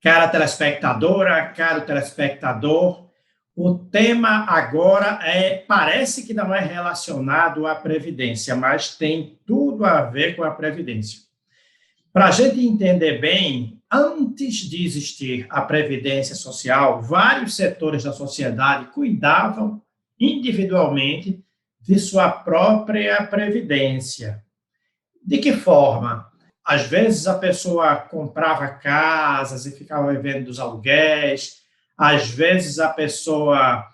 Cara telespectadora, caro telespectador, o tema agora parece que não é relacionado à Previdência, mas tem tudo a ver com a Previdência. Para a gente entender bem, antes de existir a Previdência Social, vários setores da sociedade cuidavam individualmente de sua própria previdência. De que forma? Às vezes a pessoa comprava casas e ficava vivendo dos aluguéis, às vezes a pessoa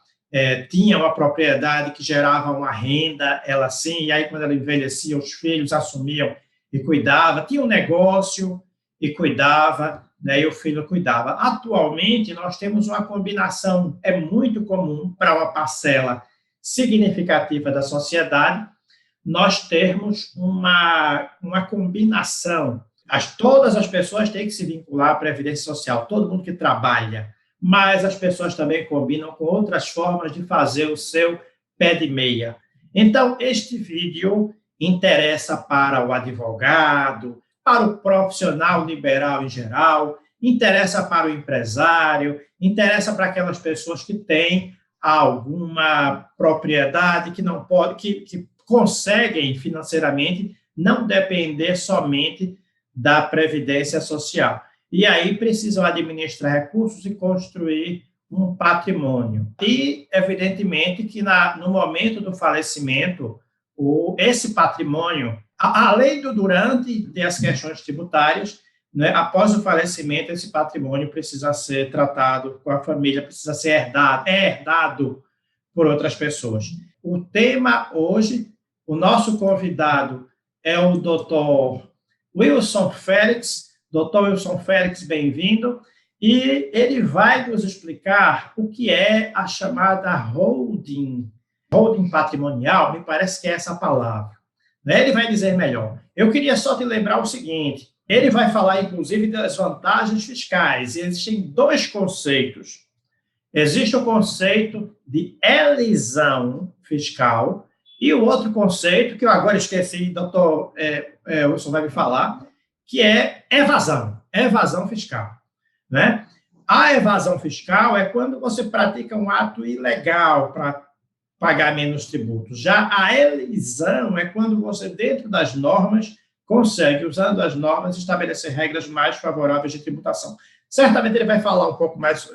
tinha uma propriedade que gerava uma renda, ela sim, e aí quando ela envelhecia, os filhos assumiam e cuidavam, tinha um negócio e cuidava, né, e o filho cuidava. Atualmente, nós temos uma combinação, é muito comum para uma parcela significativa da sociedade, nós termos uma combinação. Todas as pessoas têm que se vincular à Previdência Social, todo mundo que trabalha, mas as pessoas também combinam com outras formas de fazer o seu pé de meia. Então, este vídeo interessa para o advogado, para o profissional liberal em geral, interessa para o empresário, interessa para aquelas pessoas que têm alguma propriedade que não pode, que conseguem financeiramente não depender somente da Previdência Social. E aí precisam administrar recursos e construir um patrimônio. E, evidentemente, que no momento do falecimento, esse patrimônio, além do durante e as questões tributárias, né, após o falecimento, esse patrimônio precisa ser tratado com a família, precisa ser herdado por outras pessoas. O tema hoje, o nosso convidado é o Dr. Wilson Félix. Dr. Wilson Félix, bem-vindo. E ele vai nos explicar o que é a chamada holding patrimonial, me parece que é essa a palavra. Ele vai dizer melhor. Eu queria só te lembrar o seguinte, ele vai falar, inclusive, das vantagens fiscais. E existem dois conceitos. Existe o conceito de elisão fiscal e o outro conceito, que eu agora esqueci, doutor Wilson vai me falar, que é evasão fiscal. Né? A evasão fiscal é quando você pratica um ato ilegal para pagar menos tributos. Já a elisão é quando você, dentro das normas, consegue, usando as normas, estabelecer regras mais favoráveis de tributação. Certamente ele vai falar um pouco mais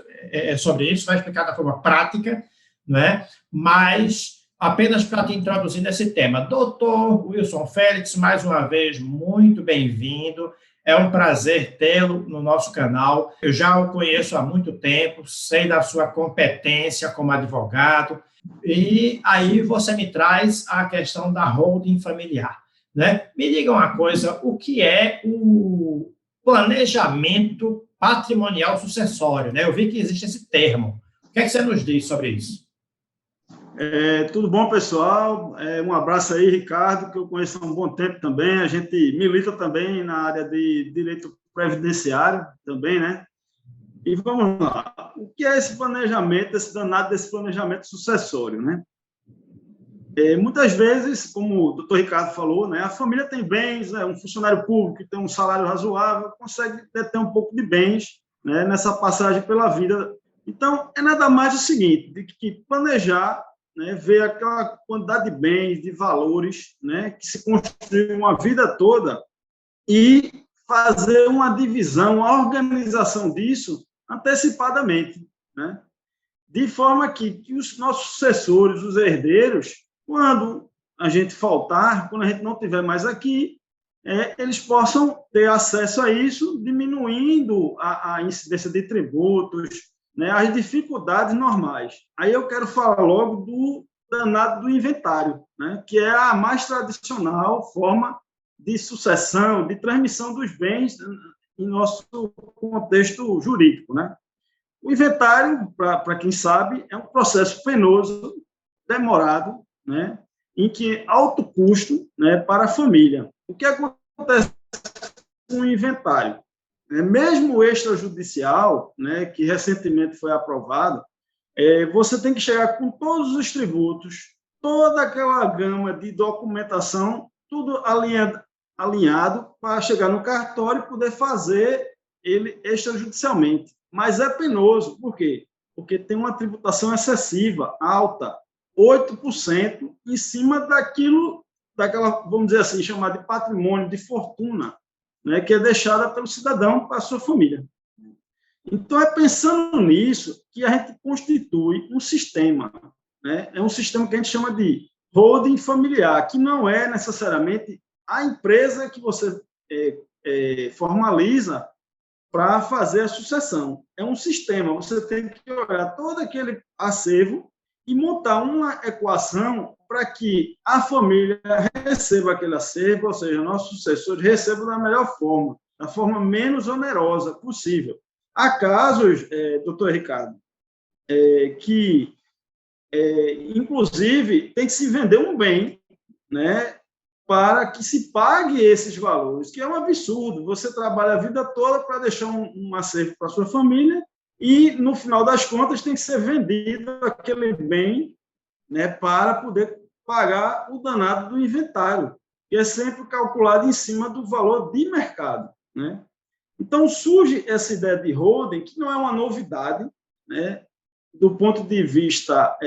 sobre isso, vai explicar da forma prática, né? Mas apenas para te introduzir nesse tema. Doutor Wilson Félix, mais uma vez, muito bem-vindo. É um prazer tê-lo no nosso canal. Eu já o conheço há muito tempo, sei da sua competência como advogado, e aí você me traz a questão da holding familiar. Né? Me diga uma coisa, o que é o planejamento patrimonial sucessório? Né? Eu vi que existe esse termo. O que é que você nos diz sobre isso? Tudo bom, pessoal? Um abraço aí, Ricardo, que eu conheço há um bom tempo também. A gente milita também na área de direito previdenciário também, né? E vamos lá. O que é esse planejamento, esse danado desse planejamento sucessório, né? Muitas vezes, como o doutor Ricardo falou, né, a família tem bens, né, um funcionário público que tem um salário razoável consegue ter um pouco de bens, né, nessa passagem pela vida. Então, é nada mais o seguinte, de que planejar, né, ver aquela quantidade de bens, de valores, né, que se construiu uma vida toda e fazer uma divisão, uma organização disso antecipadamente, né, de forma que os nossos sucessores, os herdeiros, quando a gente faltar, quando a gente não estiver mais aqui, eles possam ter acesso a isso, diminuindo a incidência de tributos, né, as dificuldades normais. Aí eu quero falar logo do danado do inventário, né, que é a mais tradicional forma de sucessão, de transmissão dos bens em nosso contexto jurídico. Né? O inventário, para quem sabe, é um processo penoso, demorado, né, em que alto custo, né, para a família. O que acontece com o inventário? Mesmo o extrajudicial, né, que recentemente foi aprovado, você tem que chegar com todos os tributos, toda aquela gama de documentação, tudo alinhado para chegar no cartório e poder fazer ele extrajudicialmente, mas é penoso. Por quê? Porque tem uma tributação excessiva, alta, 8% em cima daquela, vamos dizer assim, chamada de patrimônio, de fortuna, né, que é deixada pelo cidadão para a sua família. Então, é pensando nisso que a gente constitui um sistema, né? É um sistema que a gente chama de holding familiar, que não é necessariamente a empresa que você formaliza para fazer a sucessão. É um sistema, você tem que olhar todo aquele acervo e montar uma equação para que a família receba aquele acervo, ou seja, nossos sucessores recebam da melhor forma, da forma menos onerosa possível. Há casos, doutor Ricardo, que, inclusive, tem que se vender um bem, né, para que se pague esses valores, que é um absurdo. Você trabalha a vida toda para deixar um acervo para a sua família e, no final das contas, tem que ser vendido aquele bem, né, para poder pagar o danado do inventário, que é sempre calculado em cima do valor de mercado, né? Então, surge essa ideia de holding, que não é uma novidade, né, do ponto de vista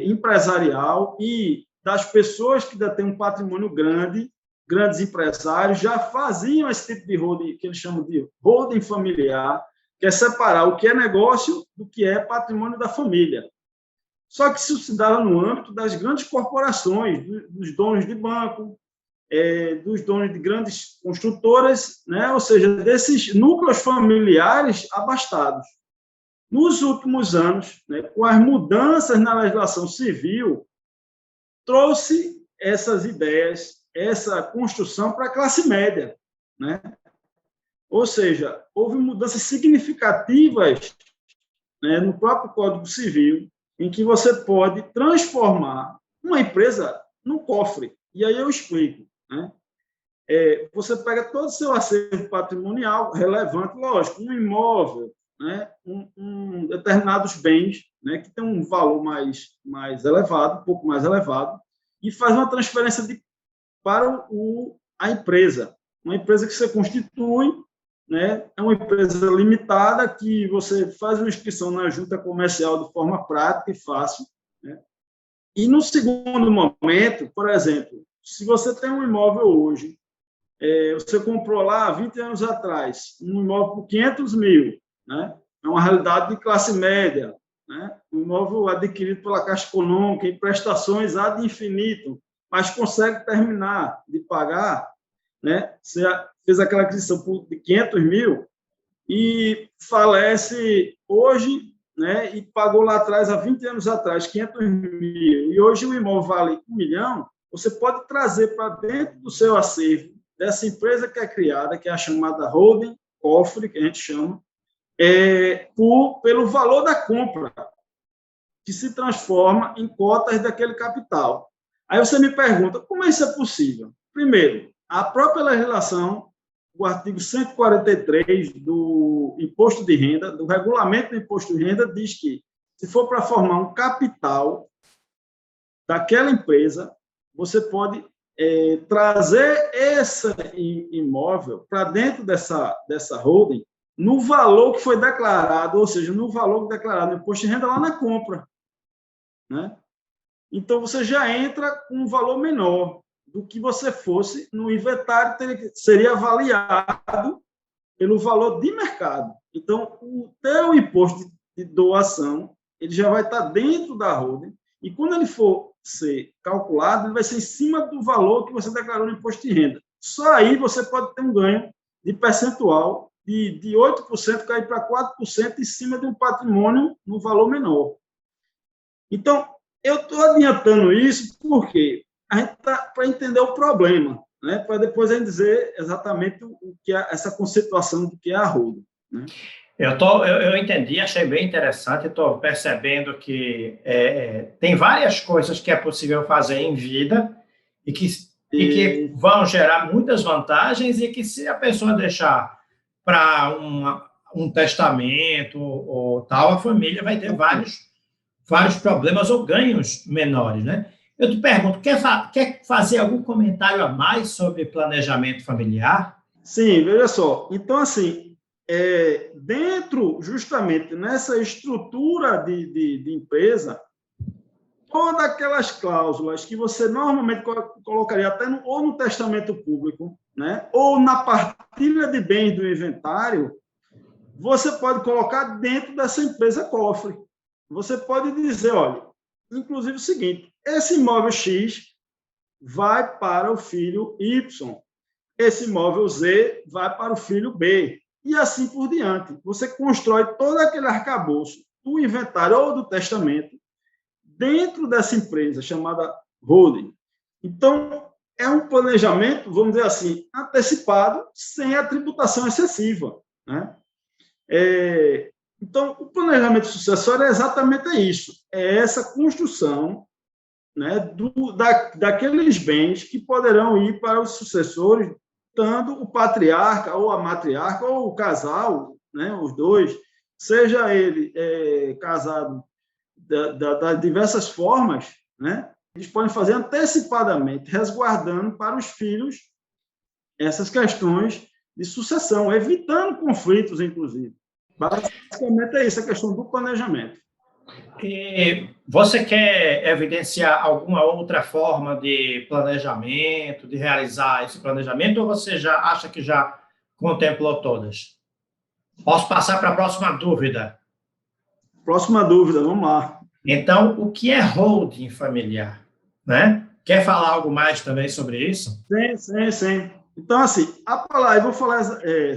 empresarial e das pessoas que ainda têm um patrimônio grande, grandes empresários, já faziam esse tipo de holding, que eles chamam de holding familiar, que é separar o que é negócio do que é patrimônio da família. Só que isso se dá no âmbito das grandes corporações, dos donos de banco, dos donos de grandes construtoras, né? Ou seja, desses núcleos familiares abastados. Nos últimos anos, né, com as mudanças na legislação civil, trouxe essas ideias, essa construção para a classe média, né? Ou seja, houve mudanças significativas, né, no próprio Código Civil, em que você pode transformar uma empresa num cofre. E aí eu explico, né? Você pega todo o seu acervo patrimonial relevante, lógico, um imóvel, né, determinados bens, né, que tem um valor mais elevado, um pouco mais elevado, e faz uma transferência para a empresa. Uma empresa que você constitui, né, é uma empresa limitada que você faz uma inscrição na junta comercial de forma prática e fácil, né? E no segundo momento, por exemplo, se você tem um imóvel hoje, você comprou lá 20 anos atrás, um imóvel por 500 mil, né? É uma realidade de classe média, né? Um imóvel adquirido pela Caixa Econômica em prestações ad infinitum, mas consegue terminar de pagar, né? Você fez aquela aquisição de 500 mil e falece hoje, né? E pagou lá atrás, há 20 anos atrás, 500 mil, e hoje o imóvel vale 1 milhão, você pode trazer para dentro do seu acervo dessa empresa que é criada, que é a chamada holding, cofre, que a gente chama, pelo valor da compra, que se transforma em cotas daquele capital. Aí você me pergunta, como isso é possível? Primeiro, a própria legislação, o artigo 143 do Imposto de Renda, do Regulamento do Imposto de Renda, diz que, se for para formar um capital daquela empresa, você pode trazer esse imóvel para dentro dessa holding no valor que foi declarado, ou seja, no valor declarado no imposto de renda lá na compra, né? Então, você já entra com um valor menor do que você fosse no inventário, seria avaliado pelo valor de mercado. Então, o teu imposto de doação, ele já vai estar dentro da holding, e quando ele for ser calculado, ele vai ser em cima do valor que você declarou no imposto de renda. Só aí você pode ter um ganho de percentual de 8% cair para 4% em cima de um patrimônio no valor menor. Então, eu estou adiantando isso porque a gente está para entender o problema, né? Para depois a gente dizer exatamente o que é essa conceituação do que é a holding, né? Eu entendi, achei bem interessante, estou percebendo que tem várias coisas que é possível fazer em vida e que vão gerar muitas vantagens, e que, se a pessoa deixar para um testamento ou tal, a família vai ter vários problemas ou ganhos menores, né? Eu te pergunto, quer fazer algum comentário a mais sobre planejamento familiar? Sim, veja só. Então, assim, dentro, justamente, nessa estrutura de empresa, todas aquelas cláusulas que você normalmente colocaria até ou no testamento público, né, ou na partilha de bens do inventário, você pode colocar dentro dessa empresa cofre. Você pode dizer, olha, inclusive o seguinte, esse imóvel X vai para o filho Y, esse imóvel Z vai para o filho B, e assim por diante. Você constrói todo aquele arcabouço do inventário ou do testamento dentro dessa empresa chamada holding. Então, é um planejamento, vamos dizer assim, antecipado, sem a tributação excessiva, né? Então, o planejamento sucessório é exatamente isso, é essa construção, né, daqueles bens que poderão ir para os sucessores, tanto o patriarca ou a matriarca, ou o casal, né, os dois, seja ele casado das diversas formas, né, eles podem fazer antecipadamente, resguardando para os filhos essas questões de sucessão, evitando conflitos, inclusive. Basicamente é isso, a questão do planejamento. E você quer evidenciar alguma outra forma de planejamento, de realizar esse planejamento, ou você já acha que já contemplou todas? Posso passar para a próxima dúvida? Próxima dúvida, vamos lá. Então, o que é holding familiar? Né? Quer falar algo mais também sobre isso? Sim. Então, assim, a palavra, eu vou falar,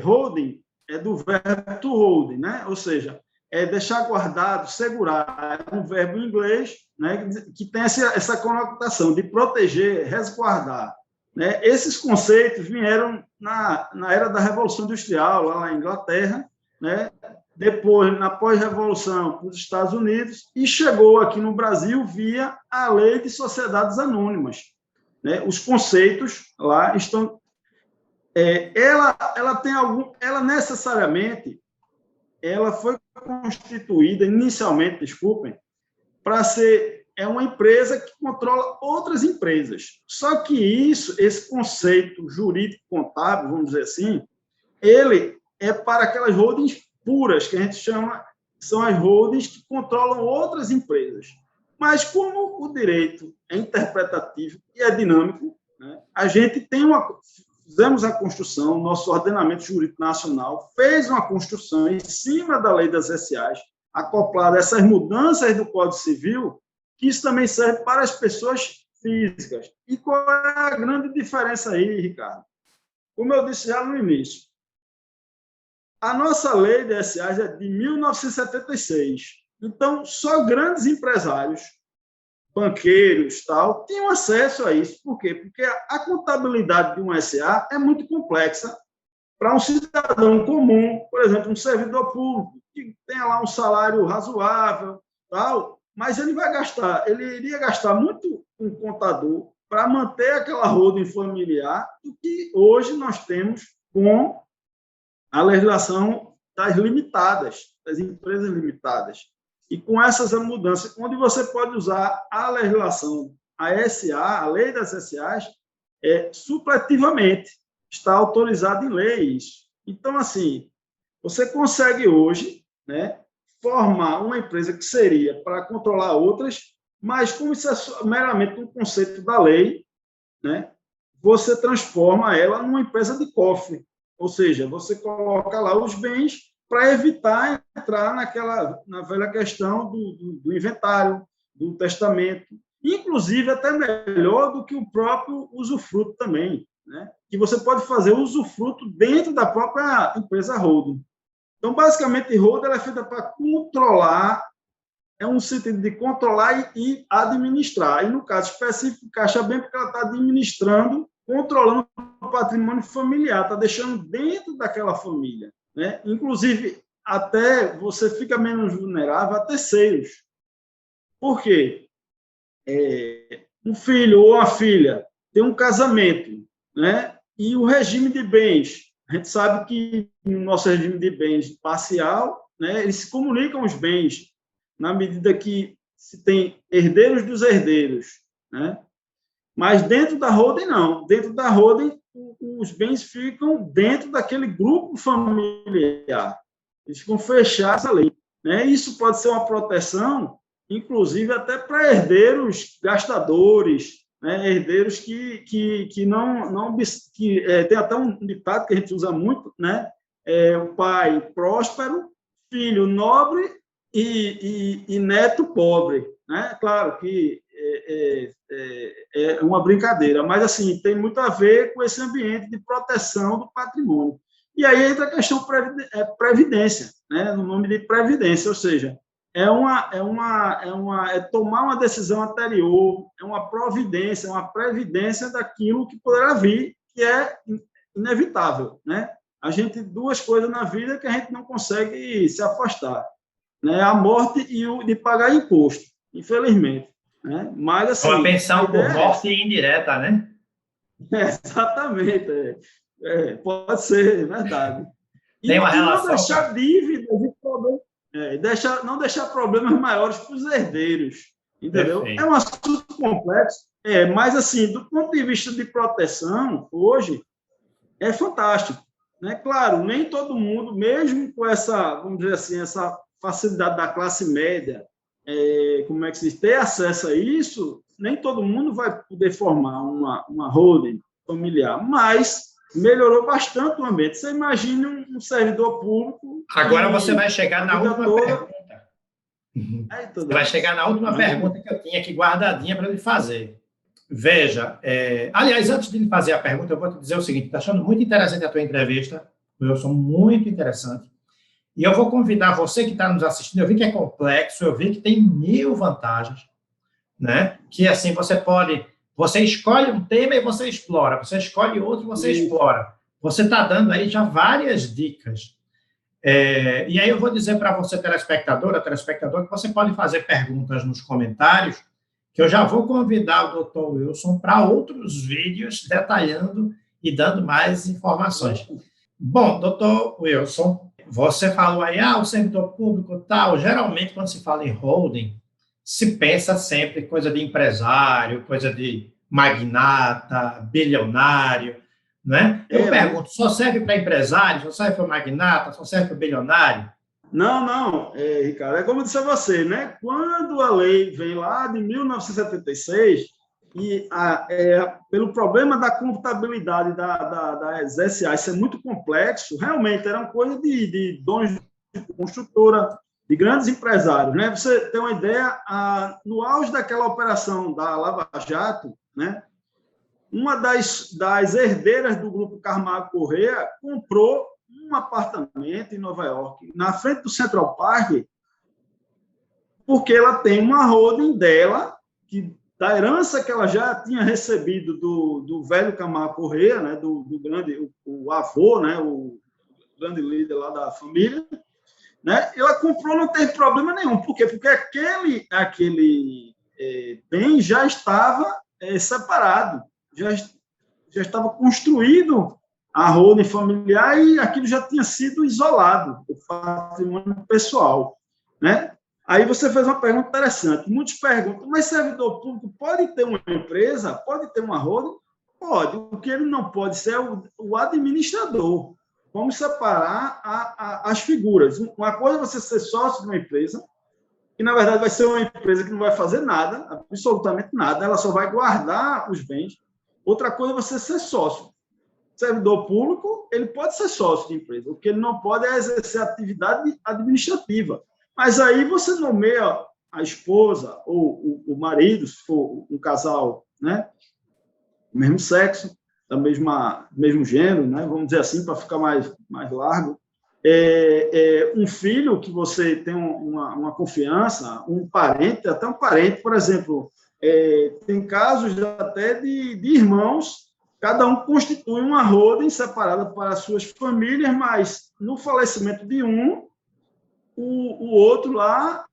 holding é do verbo to hold, né? Ou seja, é deixar guardado, segurar, é um verbo em inglês, né, que tem essa conotação de proteger, resguardar. Né? Esses conceitos vieram na era da Revolução Industrial, lá na Inglaterra, né? Depois, na pós-revolução, para os Estados Unidos, e chegou aqui no Brasil via a Lei de Sociedades Anônimas. Né? Os conceitos lá estão... ela tem ela necessariamente, ela foi constituída inicialmente, desculpem, para ser uma empresa que controla outras empresas. Só que esse conceito jurídico contábil, vamos dizer assim, ele é para aquelas holdings puras, que a gente chama, são as holdings que controlam outras empresas. Mas como o direito é interpretativo e é dinâmico, né, a gente fizemos a construção, nosso ordenamento jurídico nacional fez uma construção em cima da lei das SAs, acoplada a essas mudanças do Código Civil, que isso também serve para as pessoas físicas. E qual é a grande diferença aí, Ricardo? Como eu disse já no início, a nossa lei de SAs é de 1976. Então, só grandes empresários, banqueiros, tal, tinham acesso a isso. Por quê? Porque a contabilidade de um SA é muito complexa para um cidadão comum, por exemplo, um servidor público, que tenha lá um salário razoável, tal, mas ele iria gastar muito um contador para manter aquela holding familiar do que hoje nós temos com a legislação das limitadas, das empresas limitadas. E com essas mudanças, onde você pode usar a legislação, a SA, a lei das SAs, supletivamente, está autorizado em lei isso. Então, assim, você consegue hoje, né, formar uma empresa que seria para controlar outras, mas como isso é meramente um conceito da lei, né, você transforma ela numa empresa de cofre. Ou seja, você coloca lá os bens para evitar entrar na velha questão do inventário, do testamento, inclusive até melhor do que o próprio usufruto também, né? Que você pode fazer usufruto dentro da própria empresa holding. Então, basicamente, holding ela é feita para controlar, é um sentido de controlar e administrar. E, no caso específico, encaixa bem porque ela está administrando, controlando o patrimônio familiar, está deixando dentro daquela família. Né? Inclusive, até você fica menos vulnerável a terceiros. Por quê? Um filho ou uma filha tem um casamento, né? E o regime de bens, a gente sabe que no nosso regime de bens parcial, né, eles se comunicam os bens na medida que se tem herdeiros dos herdeiros, né? Mas dentro da holding, não. Dentro da holding, os bens ficam dentro daquele grupo familiar. Eles ficam fechados ali. Né? Isso pode ser uma proteção, inclusive até para herdeiros gastadores, né? Herdeiros que não tem até um ditado que a gente usa muito, né? O pai próspero, filho nobre e neto pobre. Né? Claro que é uma brincadeira, mas assim tem muito a ver com esse ambiente de proteção do patrimônio. E aí entra a questão previdência, né? No nome de previdência, ou seja, é tomar uma decisão anterior, é uma providência, uma previdência daquilo que poderá vir, que é inevitável, né? A gente tem duas coisas na vida que a gente não consegue se afastar, né? A morte e o de pagar imposto, infelizmente, né? Mas assim, uma pensão por morte indireta, né? Exatamente, pode ser, é verdade. Tem uma relação. Não deixar dívidas e problemas, não deixar problemas maiores para os herdeiros, entendeu? Perfeito. É um assunto complexo, mas assim, do ponto de vista de proteção, hoje é fantástico, né? Claro, nem todo mundo, mesmo com essa, vamos dizer assim, essa facilidade da classe média, como é que se diz, ter acesso a isso, nem todo mundo vai poder formar uma holding familiar, mas melhorou bastante o ambiente. Você imagina um servidor público... Agora você vai chegar na última pergunta. Você vai chegar na última pergunta que eu tinha aqui guardadinha para lhe fazer. Veja, aliás, antes de lhe fazer a pergunta, eu vou te dizer o seguinte, estou achando muito interessante a tua entrevista, Wilson, muito interessante. E eu vou convidar você que está nos assistindo, eu vi que é complexo, eu vi que tem 1000 vantagens, né? Que assim, você escolhe um tema e você explora, você escolhe outro e você explora. Você está dando aí já várias dicas. E aí eu vou dizer para você, telespectador, que você pode fazer perguntas nos comentários, que eu já vou convidar o Dr. Wilson para outros vídeos detalhando e dando mais informações. Bom, Dr. Wilson, você falou aí, o servidor público tal, geralmente quando se fala em holding, se pensa sempre coisa de empresário, coisa de magnata, bilionário, né? Eu pergunto, só serve para empresário, só serve para magnata, só serve para bilionário? Não, Ricardo, é como eu disse a você, né? Quando a lei vem lá de 1976, e pelo problema da computabilidade das SA ser muito complexo, realmente era uma coisa de donos de construtora, de grandes empresários, né? Você tem uma ideia, no auge daquela operação da Lava Jato, né? Uma das herdeiras do grupo Camargo Corrêa comprou um apartamento em Nova York, na frente do Central Park, porque ela tem uma holding dela, da herança que ela já tinha recebido do velho Camargo Corrêa, né? do grande, o avô, né? O grande líder lá da família, né? Ela comprou, não teve problema nenhum. Por quê? Porque aquele bem já estava separado, já estava construído a holding familiar e aquilo já tinha sido isolado, o patrimônio pessoal, né? Aí você fez uma pergunta interessante. Muitos perguntam, mas servidor público pode ter uma empresa? Pode ter uma holding? Pode. O que ele não pode ser é o administrador. Vamos separar as figuras. Uma coisa é você ser sócio de uma empresa, que na verdade vai ser uma empresa que não vai fazer nada, absolutamente nada, ela só vai guardar os bens. Outra coisa é você ser sócio. Servidor público, ele pode ser sócio de empresa, o que ele não pode é exercer atividade administrativa. Mas aí você nomeia a esposa ou o marido, se for um casal, né, do mesmo sexo, mesmo gênero, né, vamos dizer assim, para ficar mais largo. Um filho que você tem uma confiança, um parente, até um parente, por exemplo, tem casos até de irmãos, cada um constitui uma holding separada para suas famílias, mas no falecimento de um, o outro lá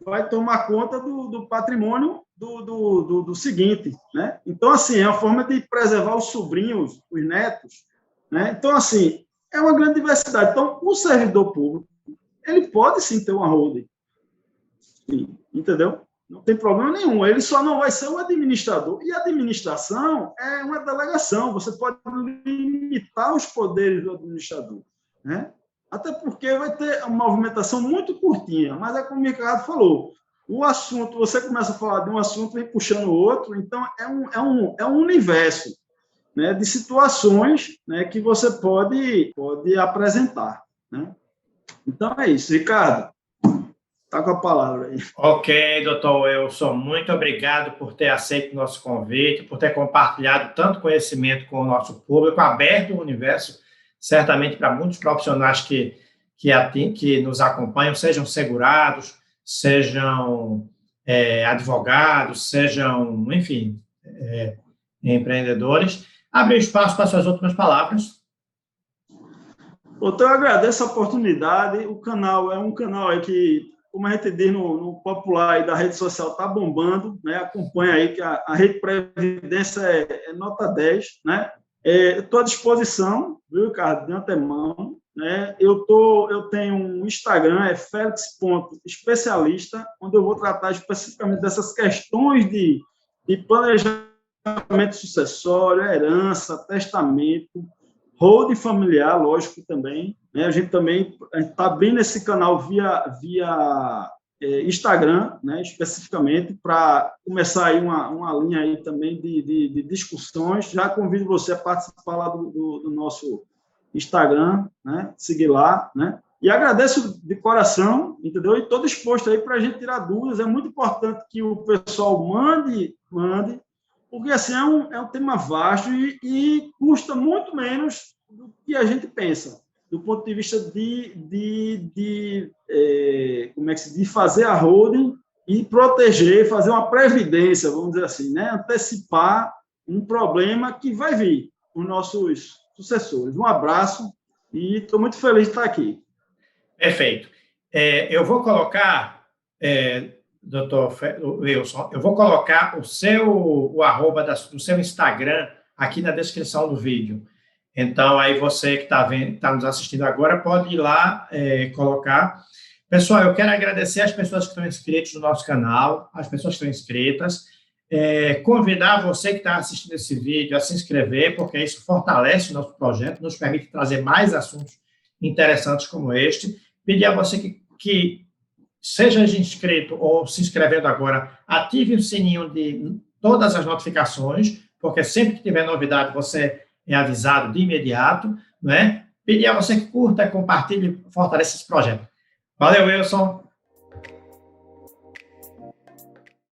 vai tomar conta do patrimônio do seguinte, né? Então, assim, é uma forma de preservar os sobrinhos, os netos, né? Então, assim, é uma grande diversidade. Então, o servidor público, ele pode sim ter uma holding, sim, entendeu? Não tem problema nenhum. Ele só não vai ser o administrador. E a administração é uma delegação. Você pode limitar os poderes do administrador, né? Até porque vai ter uma movimentação muito curtinha. Mas é como o Ricardo falou. O assunto, você começa a falar de um assunto e puxando o outro. Então, é um universo, né, de situações, né, que você pode apresentar, né? Então, é isso. Ricardo, está com a palavra aí. Ok, doutor Wilson, muito obrigado por ter aceito o nosso convite, por ter compartilhado tanto conhecimento com o nosso público, aberto o universo, certamente para muitos profissionais que nos acompanham, sejam segurados, sejam advogados, sejam, enfim, empreendedores. Abrir espaço para suas últimas palavras. Doutor, eu agradeço a oportunidade. O canal é um canal aí que, como a gente diz no popular aí da rede social, está bombando, né? Acompanha aí que a Rede Previdência é nota 10, né? Estou à disposição, viu, Ricardo, de antemão, né? Eu tenho um Instagram, é felix.especialista, onde eu vou tratar especificamente dessas questões de planejamento sucessório, herança, testamento, holding familiar, lógico, também, né? A gente está abrindo esse canal via Instagram, né, especificamente, para começar aí uma linha aí também de discussões. Já convido você a participar lá do nosso Instagram, né, seguir lá, né? E agradeço de coração, entendeu? E estou disposto aí para a gente tirar dúvidas. É muito importante que o pessoal mande, porque assim, é um tema vasto e custa muito menos do que a gente pensa, do ponto de vista de fazer a holding e proteger, fazer uma previdência, vamos dizer assim, né? Antecipar um problema que vai vir para os nossos sucessores. Um abraço e estou muito feliz de estar aqui. Perfeito. Eu vou colocar... doutor Wilson, eu vou colocar o arroba do seu Instagram aqui na descrição do vídeo. Então, aí você que está nos assistindo agora pode ir lá colocar. Pessoal, eu quero agradecer as pessoas que estão inscritas no nosso canal, as pessoas que estão inscritas, convidar você que está assistindo esse vídeo a se inscrever, porque isso fortalece o nosso projeto, nos permite trazer mais assuntos interessantes como este. Pedir a você que seja inscrito ou se inscrevendo agora, ative o sininho de todas as notificações, porque sempre que tiver novidade, você é avisado de imediato, não é? Pedir a você que curta, compartilhe, fortaleça esse projeto. Valeu, Wilson.